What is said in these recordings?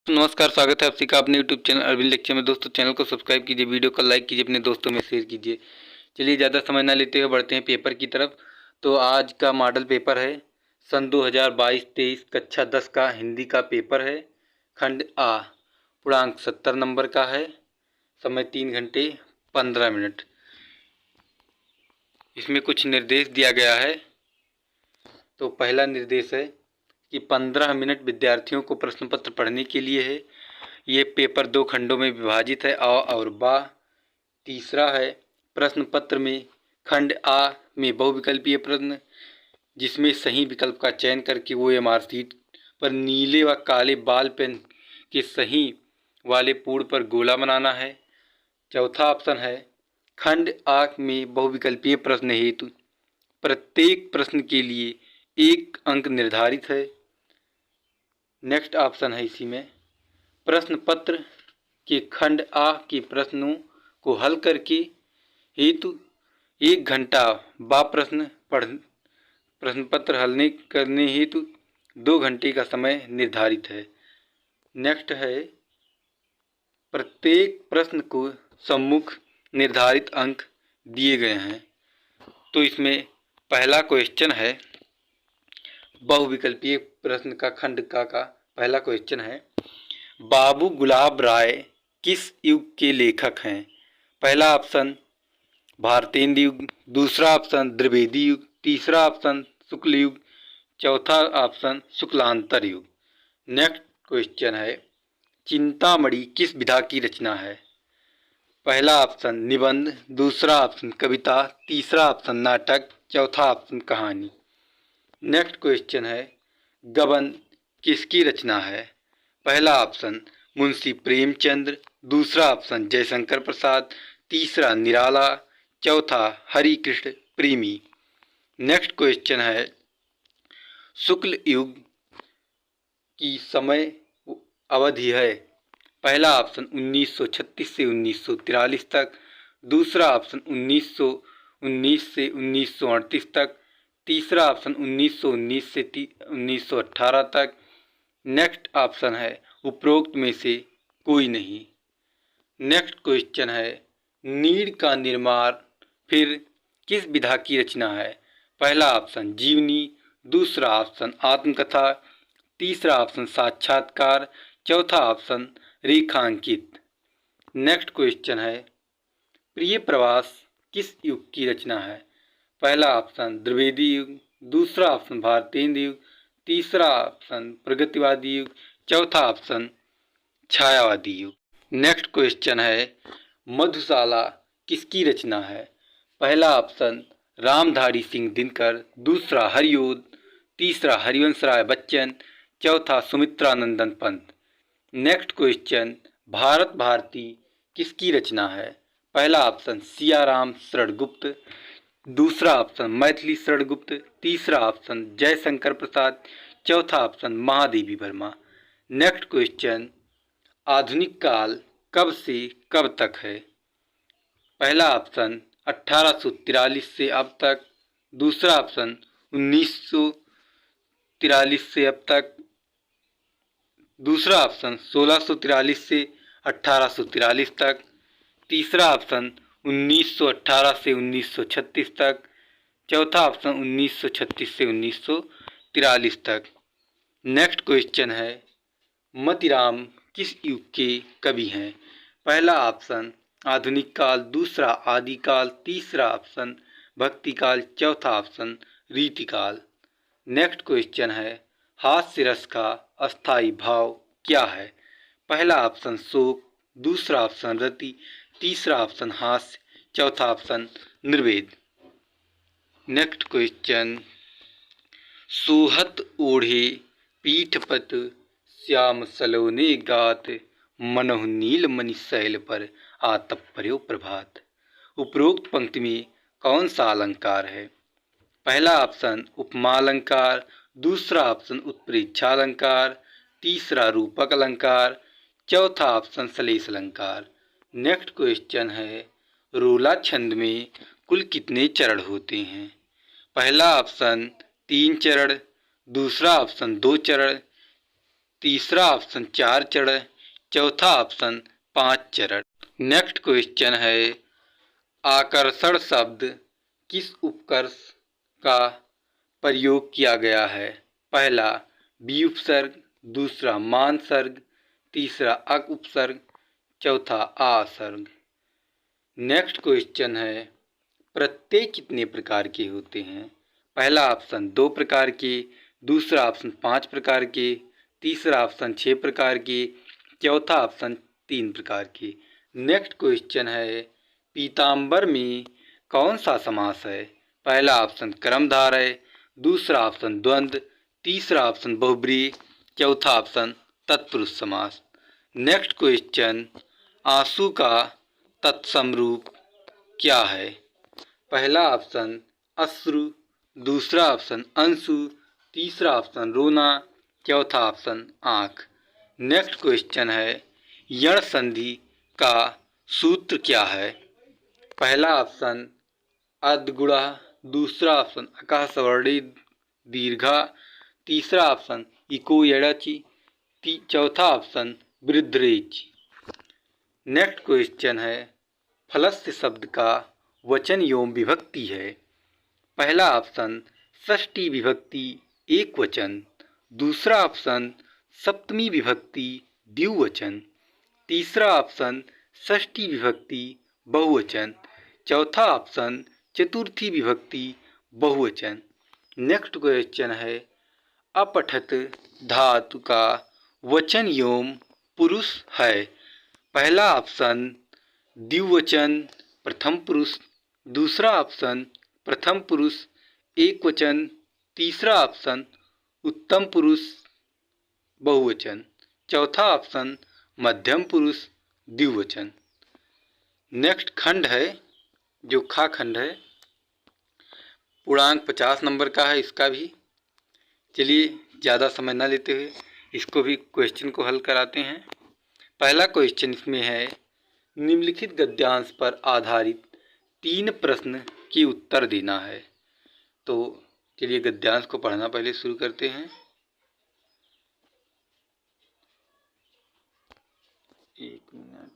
नमस्कार, स्वागत है आपका अपने यूट्यूब चैनल अरविंद लेक्चर में। दोस्तों, चैनल को सब्सक्राइब कीजिए, वीडियो को लाइक कीजिए, अपने दोस्तों में शेयर कीजिए। चलिए, ज़्यादा समय ना लेते हुए बढ़ते हैं पेपर की तरफ। तो आज का मॉडल पेपर है सन 2022-23 कक्षा 10 का हिंदी का पेपर है। खंड आ, पूर्णांक 70 नंबर का है। समय 3 घंटे 15 मिनट। इसमें कुछ निर्देश दिया गया है। तो पहला निर्देश है कि 15 मिनट विद्यार्थियों को प्रश्न पत्र पढ़ने के लिए है। ये पेपर 2 खंडों में विभाजित है, अ और बा। तीसरा है, प्रश्न पत्र में खंड आ में बहुविकल्पीय प्रश्न, जिसमें सही विकल्प का चयन करके वो एमआर शीट पर नीले व काले बॉल पेन के सही वाले पूर्ण पर गोला बनाना है। चौथा ऑप्शन है, खंड आ में बहुविकल्पीय प्रश्न हेतु प्रत्येक प्रश्न के लिए 1 अंक निर्धारित है। नेक्स्ट ऑप्शन है इसी में, प्रश्न पत्र के खंड आ के प्रश्नों को हल करके हेतु 1 घंटा बा प्रश्न पत्र हल करने हेतु 2 घंटे का समय निर्धारित है। नेक्स्ट है, प्रत्येक प्रश्न को सम्मुख निर्धारित अंक दिए गए हैं। तो इसमें पहला क्वेश्चन है, बहुविकल्पीय प्रश्न का खंड का पहला क्वेश्चन है, बाबू गुलाब राय किस युग के लेखक हैं? पहला ऑप्शन भारतेंदु युग, दूसरा ऑप्शन द्विवेदी युग, तीसरा ऑप्शन शुक्ल युग, चौथा ऑप्शन शुक्लांतर युग। नेक्स्ट क्वेश्चन है, चिंतामणि किस विधा की रचना है? पहला ऑप्शन निबंध, दूसरा ऑप्शन कविता, तीसरा ऑप्शन नाटक, चौथा ऑप्शन कहानी। नेक्स्ट क्वेश्चन है, गबन किसकी रचना है? पहला ऑप्शन मुंशी प्रेमचंद्र, दूसरा ऑप्शन जयशंकर प्रसाद, तीसरा निराला, चौथा हरिकृष्ण प्रेमी। नेक्स्ट क्वेश्चन है, शुक्ल युग की समय अवधि है। पहला ऑप्शन 1936 से 1943 तक, दूसरा ऑप्शन 1919 से 1938 तक, तीसरा ऑप्शन 1919 से 1918 तक। नेक्स्ट ऑप्शन है उपरोक्त में से कोई नहीं। नेक्स्ट क्वेश्चन है, नीड़ का निर्माण फिर किस विधा की रचना है? पहला ऑप्शन जीवनी, दूसरा ऑप्शन आत्मकथा, तीसरा ऑप्शन साक्षात्कार, चौथा ऑप्शन रेखांकित। नेक्स्ट क्वेश्चन है, प्रिय प्रवास किस युग की रचना है? पहला ऑप्शन द्विवेदी युग, दूसरा ऑप्शन भारतेंदु युग, तीसरा ऑप्शन प्रगतिवादी युग, चौथा ऑप्शन छायावादी युग। नेक्स्ट क्वेश्चन है, मधुशाला किसकी रचना है? पहला ऑप्शन रामधारी सिंह दिनकर, दूसरा हरिओद, तीसरा हरिवंश राय बच्चन, चौथा सुमित्रानंदन पंत। नेक्स्ट क्वेश्चन, भारत भारती किसकी रचना है? पहला ऑप्शन सियाराम शरण गुप्त, दूसरा ऑप्शन मैथिली शरण गुप्त, तीसरा ऑप्शन जयशंकर प्रसाद, चौथा option Mahadevi Verma. Next question, आधुनिक काल कब से कब तक है? पहला ऑप्शन 1843 से अब तक, दूसरा ऑप्शन 1943 से अब तक, दूसरा ऑप्शन 1643 से 1843 तक, तीसरा ऑप्शन 1918 से 1936 तक, चौथा ऑप्शन 1936 से 1943 तक। नेक्स्ट क्वेश्चन है, मतिराम किस युग के कवि हैं? पहला ऑप्शन आधुनिक काल, दूसरा आदिकाल, तीसरा ऑप्शन भक्तिकाल, चौथा ऑप्शन रीतिकाल। नेक्स्ट क्वेश्चन है, हास्य रस का अस्थाई भाव क्या है? पहला ऑप्शन शोक, दूसरा ऑप्शन रति, तीसरा ऑप्शन हास्य, चौथा ऑप्शन निर्वेद। नेक्स्ट क्वेश्चन, सोहत ओढ़े पीठपत श्याम सलोने गात, मनहु नील मणि शैल पर आतप्पर्यो प्रभात। उपरोक्त पंक्ति में कौन सा अलंकार है? पहला ऑप्शन उपमा अलंकार, दूसरा ऑप्शन उत्प्रेक्षा अलंकार, तीसरा रूपक अलंकार, चौथा ऑप्शन श्लेष अलंकार। नेक्स्ट क्वेश्चन है, रोला छंद में कुल कितने चरण होते हैं? पहला ऑप्शन 3 चरण, दूसरा ऑप्शन 2 चरण, तीसरा ऑप्शन 4 चरण, चौथा ऑप्शन 5 चरण। नेक्स्ट क्वेश्चन है आकर्षण शब्द किस उपकर्ष का प्रयोग किया गया है? पहला बी उपसर्ग, दूसरा मान सर्ग, तीसरा अक उपसर्ग, चौथा आसर्ग। नेक्स्ट क्वेश्चन है प्रत्यय कितने प्रकार के होते हैं? पहला ऑप्शन 2 प्रकार के, दूसरा ऑप्शन 5 प्रकार के, तीसरा ऑप्शन 6 प्रकार के, चौथा ऑप्शन 3 प्रकार के। नेक्स्ट क्वेश्चन है पीताम्बर में कौन सा समास है? पहला ऑप्शन कर्मधारय, दूसरा ऑप्शन द्वंद्व, तीसरा ऑप्शन बहुब्रीहि, चौथा ऑप्शन तत्पुरुष समास। नेक्स्ट क्वेश्चन आंसू का तत्सम रूप क्या है? पहला ऑप्शन अश्रु, दूसरा ऑप्शन अंशु, तीसरा ऑप्शन रोना, चौथा ऑप्शन आँख। नेक्स्ट क्वेश्चन है यण संधि का सूत्र क्या है? पहला ऑप्शन अर्धगुणा, दूसरा ऑप्शन अकः सवर्णी दीर्घा, तीसरा ऑप्शन इको यणचि, चौथा ऑप्शन वृद्धरेच। नेक्स्ट क्वेश्चन है फलस्य शब्द का वचन एवं विभक्ति है। पहला ऑप्शन षष्ठी विभक्ति एक वचन, दूसरा ऑप्शन सप्तमी विभक्ति द्विवचन, तीसरा ऑप्शन षष्ठी विभक्ति बहुवचन, चौथा ऑप्शन चतुर्थी विभक्ति बहुवचन। नेक्स्ट क्वेश्चन है अपठित धातु का वचन एवं पुरुष है। पहला ऑप्शन द्विवचन प्रथम पुरुष, दूसरा ऑप्शन प्रथम पुरुष एक वचन, तीसरा ऑप्शन उत्तम पुरुष बहुवचन, चौथा ऑप्शन मध्यम पुरुष द्विवचन। नेक्स्ट खंड है जो खा खंड है, पूर्णांक 50 नंबर का है। इसका भी चलिए ज़्यादा समय न लेते हुए इसको भी क्वेश्चन को हल कराते हैं। पहला क्वेश्चन इसमें है निम्नलिखित गद्यांश पर आधारित 3 प्रश्न के उत्तर देना है। तो चलिए गद्यांश को पढ़ना पहले शुरू करते हैं। एक मिनट,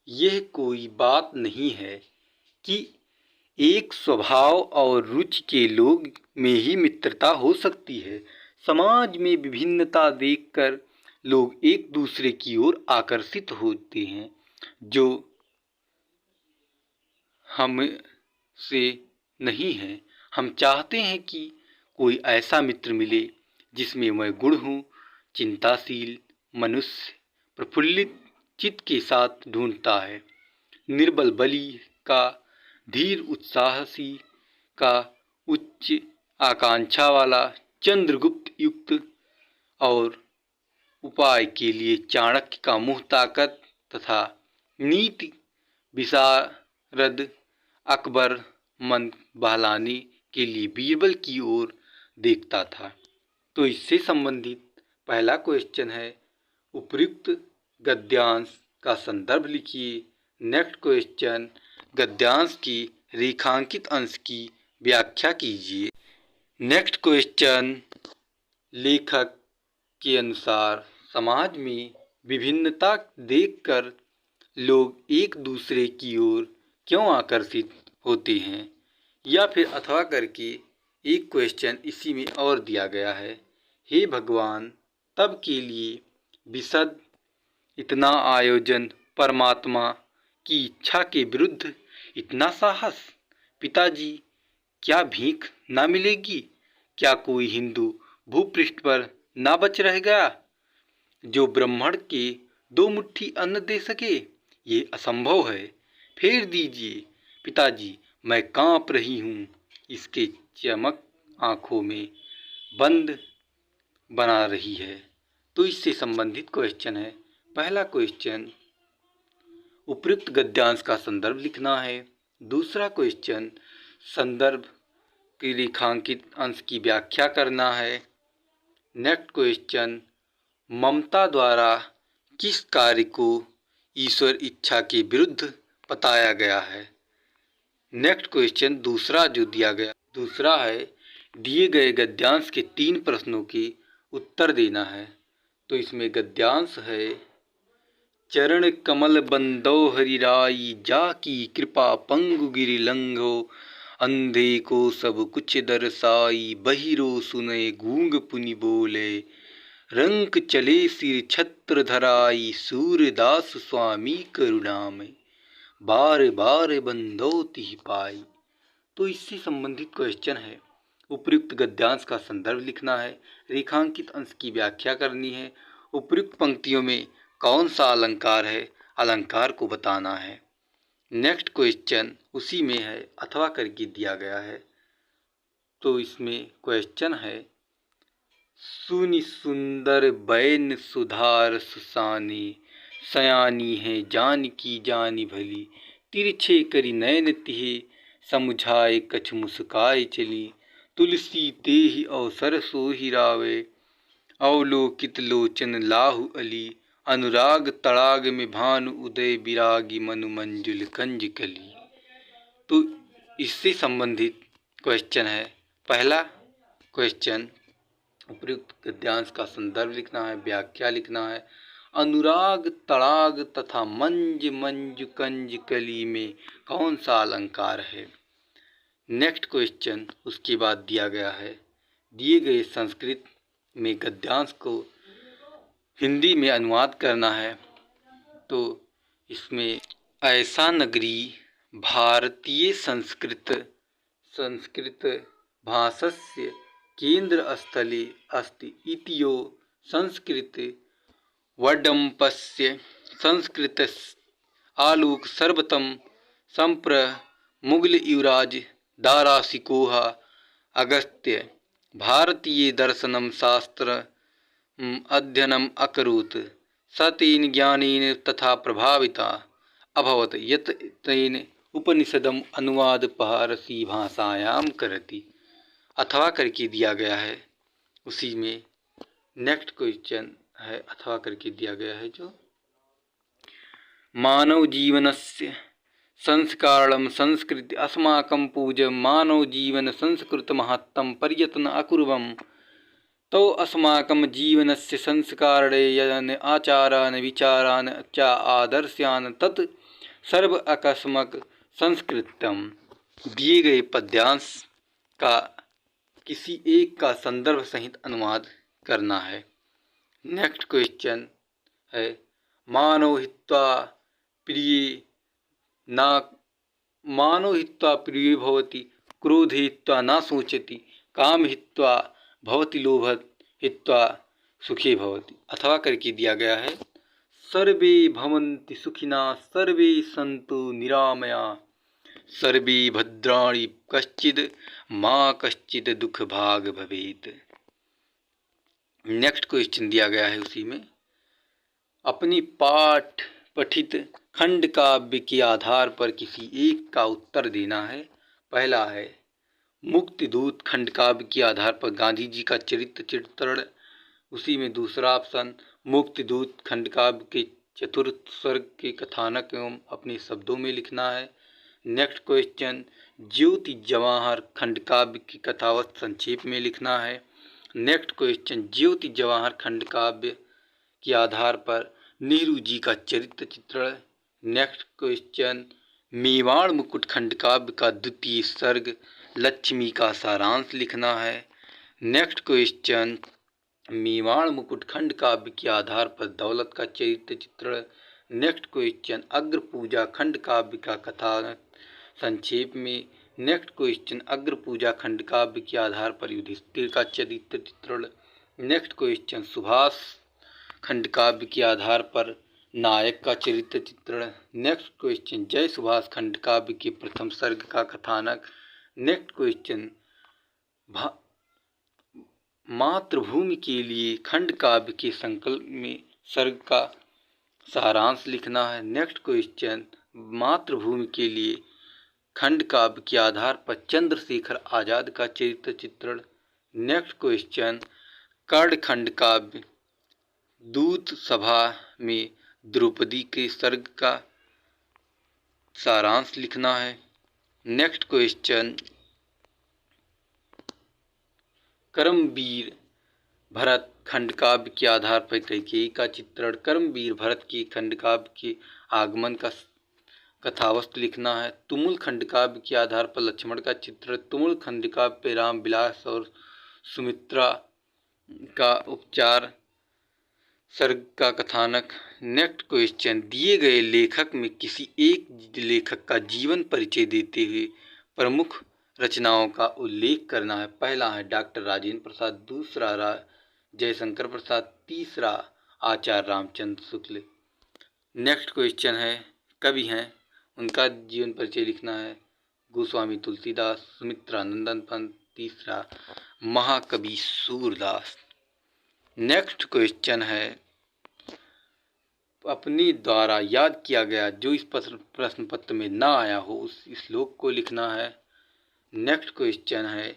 यह कोई बात नहीं है कि एक स्वभाव और रुचि के लोग में ही मित्रता हो सकती है। समाज में विभिन्नता देखकर लोग एक दूसरे की ओर आकर्षित होते हैं। जो हम से नहीं है, हम चाहते हैं कि कोई ऐसा मित्र मिले जिसमें मैं गुण हूँ। चिंताशील मनुष्य प्रफुल्लित चित्त के साथ ढूंढता है, निर्बल बलि का, धीर उत्साहसी का, उच्च आकांक्षा वाला, चंद्रगुप्त युक्त और उपाय के लिए चाणक्य का मुँह ताकत तथा नीति विशारद अकबर मन बहलाने के लिए बीरबल की ओर देखता था। तो इससे संबंधित पहला क्वेश्चन है उपयुक्त गद्यांश का संदर्भ लिखिए। नेक्स्ट क्वेश्चन गद्यांश की रेखांकित अंश की व्याख्या कीजिए। नेक्स्ट क्वेश्चन लेखक के अनुसार समाज में विभिन्नता देखकर लोग एक दूसरे की ओर क्यों आकर्षित होते हैं, या फिर अथवा करके एक क्वेश्चन इसी में और दिया गया है। हे भगवान, तब के लिए विशद इतना आयोजन, परमात्मा की इच्छा के विरुद्ध इतना साहस। पिताजी, क्या भीख ना मिलेगी? क्या कोई हिंदू भूपृष्ठ पर ना बच रह गया जो ब्राह्मण के 2 मुट्ठी अन्न दे सके? ये असंभव है। फेर दीजिए पिताजी, मैं कांप रही हूँ। इसके चमक आँखों में बंद बना रही है। तो इससे संबंधित क्वेश्चन है। पहला क्वेश्चन उपयुक्त गद्यांश का संदर्भ लिखना है। दूसरा क्वेश्चन संदर्भ की रेखांकित अंश की व्याख्या करना है। नेक्स्ट क्वेश्चन ममता द्वारा किस कार्य को ईश्वर इच्छा के विरुद्ध बताया गया है? नेक्स्ट क्वेश्चन दूसरा जो दिया गया, दूसरा है दिए गए गद्यांश के 3 प्रश्नों के उत्तर देना है। तो इसमें गद्यांश है, चरण कमल बंदो हरिराई, जाकी कृपा पंगु गिरि लंघो, अंधे को सब कुछ दर्शाई, बहिरो सुने गूंग पुनि बोले, रंक चले सिर छत्र धराई, सूरदास स्वामी करुणामय, बार बार बंदो तिहि पाई। तो इससे संबंधित क्वेश्चन है। उपयुक्त गद्यांश का संदर्भ लिखना है, रेखांकित अंश की व्याख्या करनी है, उपयुक्त पंक्तियों में कौन सा अलंकार है, अलंकार को बताना है। नेक्स्ट क्वेश्चन उसी में है, अथवा करके दिया गया है। तो इसमें क्वेश्चन है, सुनि सुंदर बैन सुधार सुसानी, सयानी है जानकी जानी भली, तिरछे करि नयन तिहे समुझाए, कछ मुस्काए चली, तुलसी तेहि अवसर सोहि रावे, अवलोकित लोचन लाहु अली, अनुराग तड़ाग में भानु उदय, विरागी मनु मंजुल कंज कली। तो इससे संबंधित क्वेश्चन है। पहला क्वेश्चन, उपयुक्त गद्यांश का संदर्भ लिखना है, व्याख्या लिखना है। अनुराग तड़ाग तथा मंज मंजु कंज कली में कौन सा अलंकार है। नेक्स्ट क्वेश्चन उसके बाद दिया गया है, दिए गए संस्कृत में गद्यांश को हिंदी में अनुवाद करना है। तो इसमें ऐसा नगरी भारतीय संस्कृत भाषस्य केंद्र स्थले अस्ति इति यो संस्कृत वडम्पस्य संस्कृत आलोक सर्वतम संप्र मुगल युवराज दारासिकोहा अगस्त्य भारतीय दर्शनम शास्त्र अध्ययनम अकरोत्, स तेन ज्ञानेन तथा प्रभाविता अभवत, यत तेन उपनिषदम अनुवाद पारसी भाषायां करति। अथवा करके दिया गया है, उसी में नेक्स्ट क्वेश्चन है, अथवा करके दिया गया है जो मानव जीवनस्य संस्कारणं संस्कृति अस्माकं पूज्य, मानव जीवन संस्कृत महत्तम पर्यटन अकुर्वं, तो अस्माकं जीवनस्य संस्कारणे यन आचारान् विचारान् च आदर्शान् तत् सर्व अकस्मक संस्कृतम। दिए गए पद्यांश का किसी एक का संदर्भ सहित अनुवाद करना है। नेक्स्ट क्वेश्चन है, मानव हित्वा प्रिय ना, मानव हित्वा प्रिय भवति, क्रोध हित्वा न सोचति, काम हित्वा भवति, लोभ हित्वा सुखी भवति। अथवा करके दिया गया है, सर्वे भवन्ति सुखिना, सर्वे सन्तु निरामया, सर्वे भद्राणि कश्चिद् मा कश्चित् दुख भाग भवेत्। नेक्स्ट क्वेश्चन दिया गया है उसी में, अपनी पाठ पठित खंड काव्य के आधार पर किसी एक का उत्तर देना है। पहला है, मुक्तिदूत खंड काव्य के आधार पर गांधी जी का चरित्र चित्रण। उसी में दूसरा ऑप्शन, मुक्तिदूत खंड काव्य के चतुर्थ स्वर्ग के कथानक एवं अपने शब्दों में लिखना है। नेक्स्ट क्वेश्चन, ज्योति जवाहर खंड काव्य की कथावत संक्षेप में लिखना है। नेक्स्ट क्वेश्चन, ज्योति जवाहर खंड काव्य के आधार पर नेहरू जी का चरित्र चित्रण। नेक्स्ट क्वेश्चन, मेवाड़ मुकुट खंड काव्य का द्वितीय सर्ग लक्ष्मी का सारांश लिखना है। नेक्स्ट क्वेश्चन, मेवाड़ मुकुट खंड काव्य के आधार पर दौलत का चरित्र चित्रण। नेक्स्ट क्वेश्चन, अग्र पूजा खंड काव्य का कथानक संक्षेप में। नेक्स्ट क्वेश्चन, अग्र पूजा खंड काव्य के आधार पर युधिष्ठिर का चरित्र चित्रण। नेक्स्ट क्वेश्चन, सुभाष खंड काव्य के आधार पर नायक का चरित्र चित्रण। नेक्स्ट क्वेश्चन, जय सुभाष खंड काव्य के प्रथम सर्ग का कथानक। नेक्स्ट क्वेश्चन, मातृभूमि के लिए खंड काव्य के संकल्प में सर्ग का सारांश लिखना है। नेक्स्ट क्वेश्चन, मातृभूमि के लिए खंड काव्य के आधार पर चंद्रशेखर आजाद का चरित्र चित्रण। नेक्स्ट क्वेश्चन, कर्ण खंड काव्य दूत सभा में द्रौपदी के सर्ग का सारांश लिखना है। नेक्स्ट क्वेश्चन, कर्मवीर भरत खंडकाव्य के आधार पर कैकेयी का चित्रण। कर्मवीर भरत के खंडकाव्य के आगमन का कथावस्तु लिखना है। तुमुल खंडकाव्य के आधार पर लक्ष्मण का चित्रण। तुमुल खंडकाव्य पे राम विलास और सुमित्रा का उपचार सर्ग का कथानक। नेक्स्ट क्वेश्चन, दिए गए लेखक में किसी एक लेखक का जीवन परिचय देते हुए प्रमुख रचनाओं का उल्लेख करना है। पहला है डॉक्टर राजेंद्र प्रसाद, दूसरा जयशंकर प्रसाद, तीसरा आचार्य रामचंद्र शुक्ल। नेक्स्ट क्वेश्चन है, कवि हैं उनका जीवन परिचय लिखना है। गोस्वामी तुलसीदास, सुमित्रा नंदन पंत, तीसरा महाकवि सूरदास। नेक्स्ट क्वेश्चन है, अपने द्वारा याद किया गया जो इस प्रश्न पत्र में ना आया हो उस श्लोक को लिखना है। नेक्स्ट क्वेश्चन है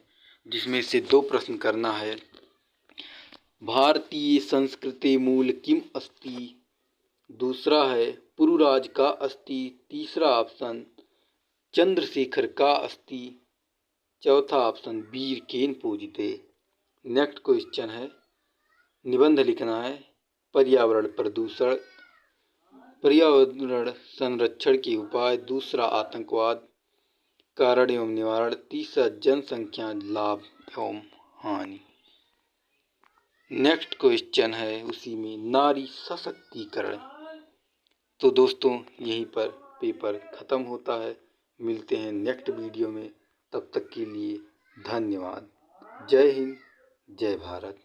जिसमें से 2 प्रश्न करना है। भारतीय संस्कृति मूल किम अस्ति, दूसरा है पुरुराज का अस्ति, तीसरा ऑप्शन चंद्रशेखर का अस्ति, चौथा ऑप्शन वीर केन पूजिते। नेक्स्ट क्वेश्चन है, निबंध लिखना है। पर्यावरण प्रदूषण, पर्यावरण संरक्षण के उपाय, दूसरा आतंकवाद कारण एवं निवारण, तीसरा जनसंख्या लाभ एवं हानि। नेक्स्ट क्वेश्चन है उसी में नारी सशक्तिकरण। तो दोस्तों यहीं पर पेपर ख़त्म होता है। मिलते हैं नेक्स्ट वीडियो में, तब तक के लिए धन्यवाद। जय हिंद, जय भारत।